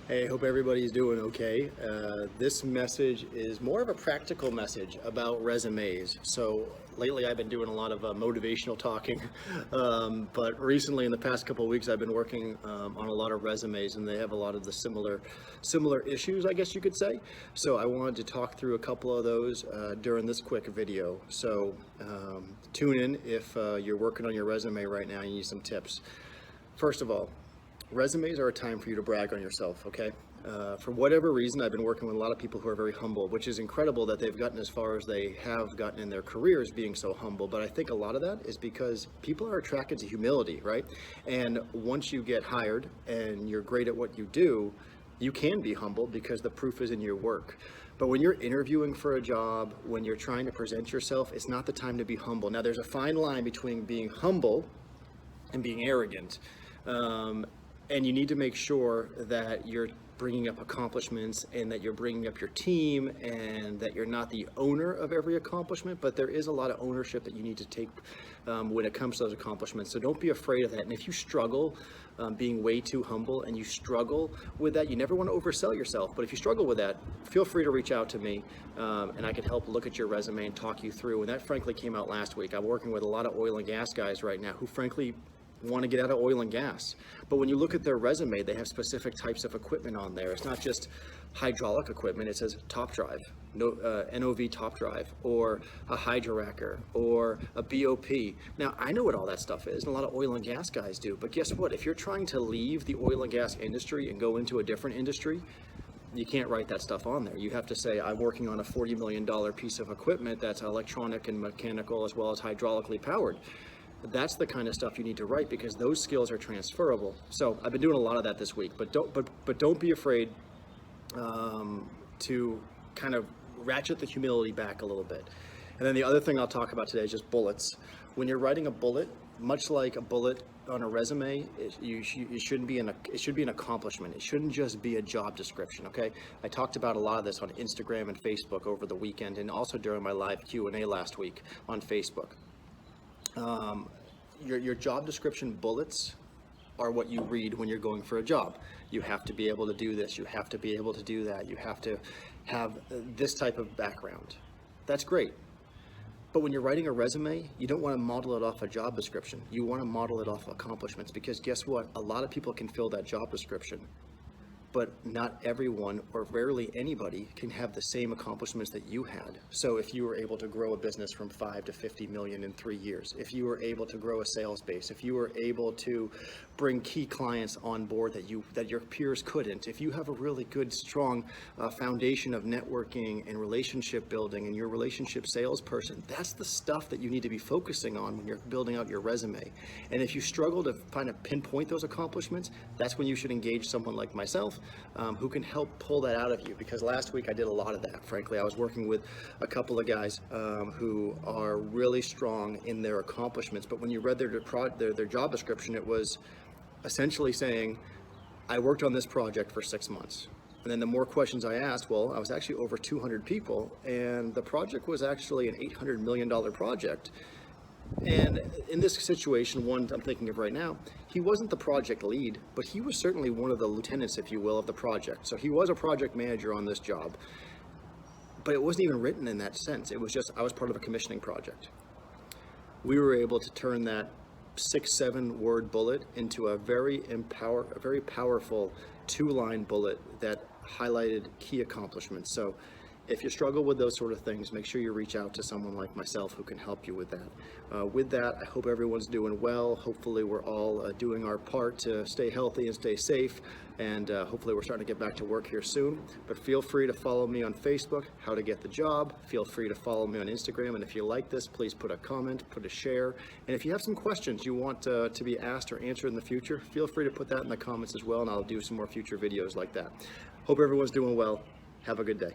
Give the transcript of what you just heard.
Hey, hope everybody's doing okay. This message is more of a practical message about resumes. So lately I've been doing a lot of motivational talking, but recently in the past couple of weeks I've been working on a lot of resumes, and they have a lot of the similar issues, I guess you could say. So I wanted to talk through a couple of those during this quick video. So tune in if you're working on your resume right now and you need some tips. First of all, resumes are a time for you to brag on yourself, okay? For whatever reason, I've been working with a lot of people who are very humble, which is incredible that they've gotten as far as they have gotten in their careers being so humble. But I think a lot of that is because people are attracted to humility, right? And once you get hired and you're great at what you do, you can be humble because the proof is in your work. But when you're interviewing for a job, when you're trying to present yourself, it's not the time to be humble. Now, there's a fine line between being humble and being arrogant. And you need to make sure that you're bringing up accomplishments and that you're bringing up your team and that you're not the owner of every accomplishment, but there is a lot of ownership that you need to take when it comes to those accomplishments. So don't be afraid of that. And if you struggle being way too humble and you struggle with that, you never want to oversell yourself. But if you struggle with that, feel free to reach out to me and I can help look at your resume and talk you through. And that frankly came out last week. I'm working with a lot of oil and gas guys right now who frankly want to get out of oil and gas. But when you look at their resume, they have specific types of equipment on there. It's not just hydraulic equipment. It says top drive, NOV top drive, or a hydroracker, or a BOP. Now, I know what all that stuff is, and a lot of oil and gas guys do. But guess what? If you're trying to leave the oil and gas industry and go into a different industry, you can't write that stuff on there. You have to say, I'm working on a $40 million piece of equipment that's electronic and mechanical as well as hydraulically powered. That's the kind of stuff you need to write because those skills are transferable. So I've been doing a lot of that this week, but don't be afraid to kind of ratchet the humility back a little bit. And then the other thing I'll talk about today is just bullets. When you're writing a bullet, much like a bullet on a resume, it should be an accomplishment. It shouldn't just be a job description, okay? I talked about a lot of this on Instagram and Facebook over the weekend and also during my live Q&A last week on Facebook. Your job description bullets are what you read when you're going for a job. You have to be able to do this. You have to be able to do that. You have to have this type of background. That's great. But when you're writing a resume, you don't want to model it off a job description. You want to model it off accomplishments because guess what? A lot of people can fill that job description. But not everyone or rarely anybody can have the same accomplishments that you had. So if you were able to grow a business from 5 to 50 million in 3 years, if you were able to grow a sales base, if you were able to bring key clients on board that your peers couldn't, if you have a really good, strong foundation of networking and relationship building and you're a relationship salesperson, that's the stuff that you need to be focusing on when you're building out your resume. And if you struggle to kind of pinpoint those accomplishments, that's when you should engage someone like myself who can help pull that out of you, because last week I did a lot of that. Frankly, I was working with a couple of guys who are really strong in their accomplishments, but when you read their job description, it was essentially saying, I worked on this project for 6 months. And then the more questions I asked, well, I was actually over 200 people, and the project was actually an $800 million project. And in this situation, one I'm thinking of right now, he wasn't the project lead, but he was certainly one of the lieutenants, if you will, of the project. So he was a project manager on this job, but it wasn't even written in that sense. It was just, I was part of a commissioning project. We were able to turn that 6-7 word bullet into a very powerful 2-line bullet that highlighted key accomplishments. So if you struggle with those sort of things, make sure you reach out to someone like myself who can help you with that. With that, I hope everyone's doing well. Hopefully we're all doing our part to stay healthy and stay safe. And hopefully we're starting to get back to work here soon. But feel free to follow me on Facebook, How to Get the Job. Feel free to follow me on Instagram. And if you like this, please put a comment, put a share. And if you have some questions you want to be asked or answered in the future, feel free to put that in the comments as well. And I'll do some more future videos like that. Hope everyone's doing well. Have a good day.